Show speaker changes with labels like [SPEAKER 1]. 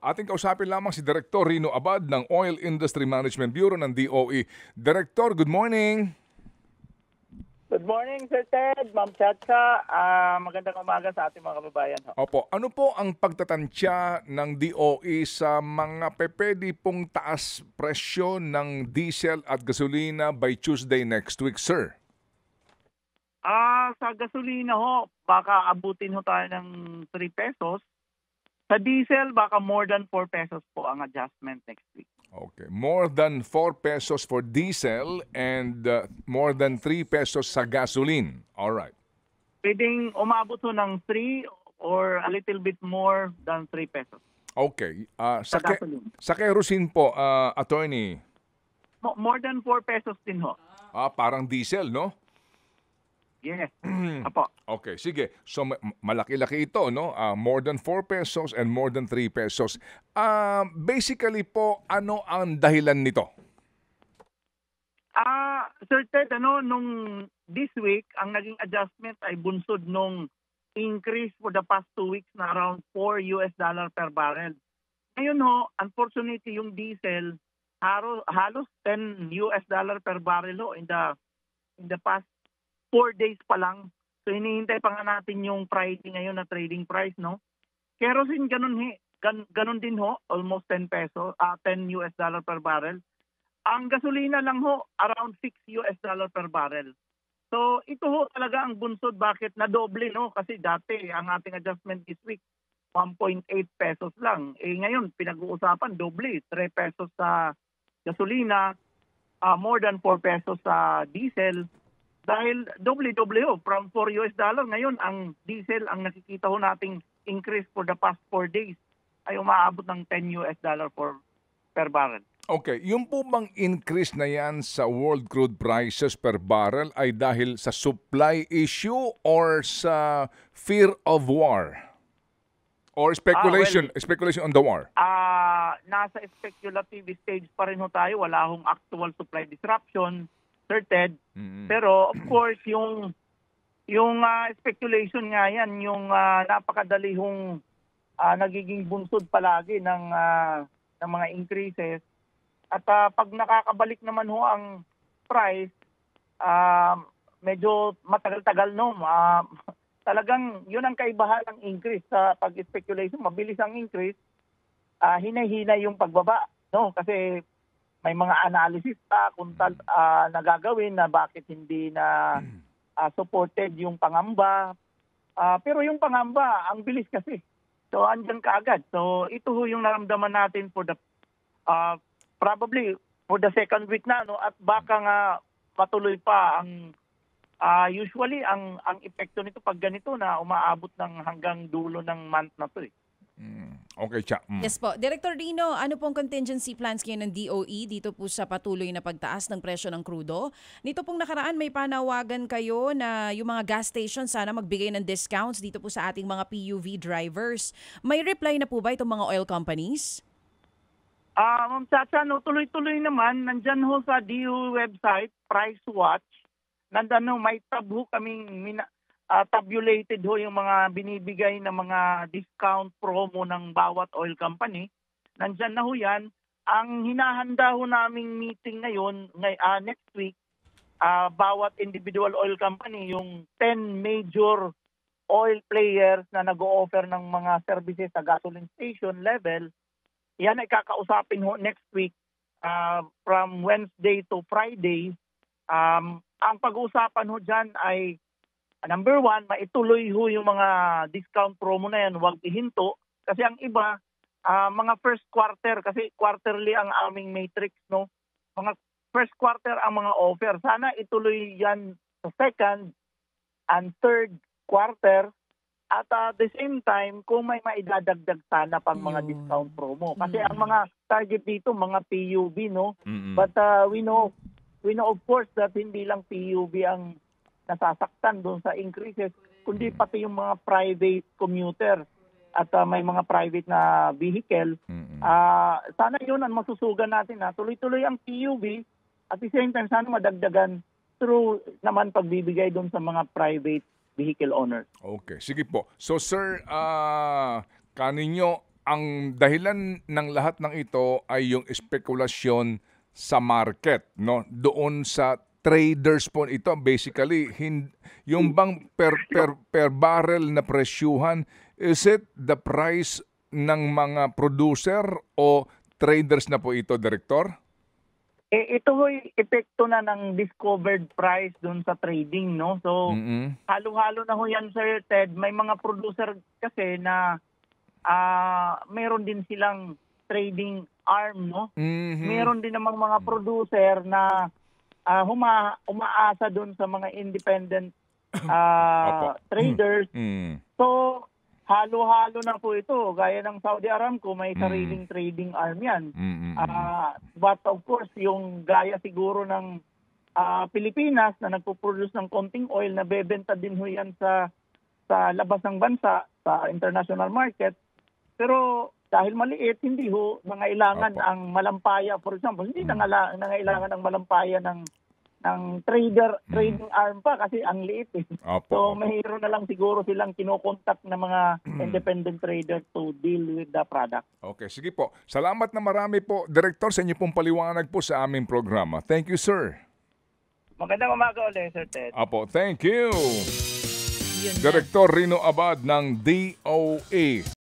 [SPEAKER 1] Ating kausapin lamang si Direktor Rino Abad ng Oil Industry Management Bureau ng DOE. Director, good morning.
[SPEAKER 2] Good morning, Sir Ted, Ma'am Chacha. Magandang umaga sa ating mga kababayan.
[SPEAKER 1] Opo, ano po ang pagtatansya ng DOE sa mga pwede pong taas presyo ng diesel at gasolina by Tuesday next week, sir?
[SPEAKER 2] Sa gasolina ho, baka abutin ho tayo ng 3 pesos. Sa diesel, baka more than 4 pesos po ang adjustment next week.
[SPEAKER 1] Okay, more than 4 pesos for diesel and more than 3 pesos sa gasoline. All right.
[SPEAKER 2] Pwedeng umabot ho ng 3 or a little bit more than 3 pesos.
[SPEAKER 1] Okay.
[SPEAKER 2] Sa gasoline.
[SPEAKER 1] Sa kerosene po, attorney.
[SPEAKER 2] More than 4 pesos din ho.
[SPEAKER 1] Parang diesel, no?
[SPEAKER 2] Yes. Apo.
[SPEAKER 1] Okay, sige. So malaki-laki ito, no? More than 4 pesos and more than 3 pesos. Basically po, ano ang dahilan nito?
[SPEAKER 2] Sir Ted, nung this week, ang naging adjustment ay bunsod nung increase for the past 2 weeks na around $4 per barrel. Ngayon ho, unfortunately, yung diesel halos $10 per barrel ho in the past 4 days pa lang. So hinihintay pa nga natin yung Friday ngayon na trading price, no? Kerosene ganun din ho, almost 10 pesos, $10 per barrel. Ang gasolina lang ho, around $6 per barrel. So ito ho talaga ang bunsod bakit na doble, no? Kasi dati ang ating adjustment this week 1.8 pesos lang. Ngayon pinag-uusapan doble, 3 pesos sa gasolina, more than 4 pesos sa diesel. Dahil doble-doble ho, from $4 ngayon ang diesel ang nakikita ho nating increase for the past 4 days ay umaabot ng $10 per barrel.
[SPEAKER 1] Okay, yung po bang increase na yan sa world crude prices per barrel ay dahil sa supply issue or sa fear of war? Or speculation on the war?
[SPEAKER 2] Nasa speculative stage pa rin ho tayo, wala hong actual supply disruption. Ted. Pero of course yung speculation nga yan, yung napakadali hong nagiging bunsod palagi ng mga increases. At pag nakakabalik naman ho ang price, medyo matagal-tagal, no. Talagang yun ang kaibahan ng increase sa pag-speculation, mabilis ang increase, hinay-hinay yung pagbaba, no, kasi may mga analysis kung nagagawin na bakit hindi na supported yung pangamba. Pero yung pangamba, ang bilis kasi. So, andyan kaagad. So, ito ho yung naramdaman natin for the probably for the second week na. No? At baka nga patuloy pa ang usually ang epekto nito pag ganito na umaabot ng hanggang dulo ng month na to.
[SPEAKER 1] Okay, Cha.
[SPEAKER 3] Yes po. Director Rino, ano pong contingency plans ngayon ng DOE dito po sa patuloy na pagtaas ng presyo ng krudo? Nito pong nakaraan may panawagan kayo na yung mga gas stations sana magbigay ng discounts dito po sa ating mga PUV drivers. May reply na po ba itong mga oil companies?
[SPEAKER 2] Ma'am Chacha, no, tuloy-tuloy naman. Nandyan ho sa DOE website, Price Watch. Nandyan ho, may tab ho kaming tabulated ho yung mga binibigay na mga discount promo ng bawat oil company. Nandyan na ho yan. Ang hinahanda ho naming meeting ngayon, next week, bawat individual oil company, yung 10 major oil players na nag-o-offer ng mga services sa gasoline station level, yan ay kakausapin ho next week from Wednesday to Friday. Ang pag-uusapan ho dyan ay number 1, maituloy ho yung mga discount promo na yan, huwag ihinto. Kasi ang iba, mga first quarter, kasi quarterly ang aming matrix, no? Mga first quarter ang mga offer. Sana ituloy yan sa second and third quarter. At the same time, kung may maidadagdag sana pang mga discount promo. Kasi ang mga target dito, mga PUB, no? But we know of course that hindi lang PUB ang nasasaktan doon sa increases, kundi pati yung mga private commuter at may mga private na vehicle. Sana yun ang masusugan natin na tuloy-tuloy ang PUV at the same time sana madagdagan through naman pagbibigay doon sa mga private vehicle owners.
[SPEAKER 1] Okay, sige po. So sir, kaninyo ang dahilan ng lahat ng ito ay yung spekulasyon sa market, no? Doon sa traders po ito, basically yung bang per barrel na presyuhan, is it the price ng mga producer o traders na po ito, Direktor?
[SPEAKER 2] Ito ho'y epekto na ng discovered price doon sa trading, no? So, halo-halo na ho yan, Sir Ted. May mga producer kasi na meron din silang trading arm, no? Meron din namang mga producer na umaasa doon sa mga independent traders. So, halo-halo na po ito. Gaya ng Saudi Aramco, may sariling trading arm yan. But of course, yung gaya siguro ng Pilipinas na nagpo-produce ng konting oil na bebenta din ho yan sa labas ng bansa, sa international market. Pero dahil maliit, hindi ho nangailangan ang malampaya. For example, hindi nangailangan ang malampaya ng trading arm pa kasi ang liit eh. So mayroon na lang siguro silang kinokontak na mga independent trader to deal with the product.
[SPEAKER 1] Okay, sige po. Salamat na marami po, Director, sa inyo pong paliwanag po sa aming programa. Thank you, sir.
[SPEAKER 2] Magandang umaga ulit, Sir Ted.
[SPEAKER 1] Apo, thank you.
[SPEAKER 3] Yun na.
[SPEAKER 1] Director Rino Abad ng DOE.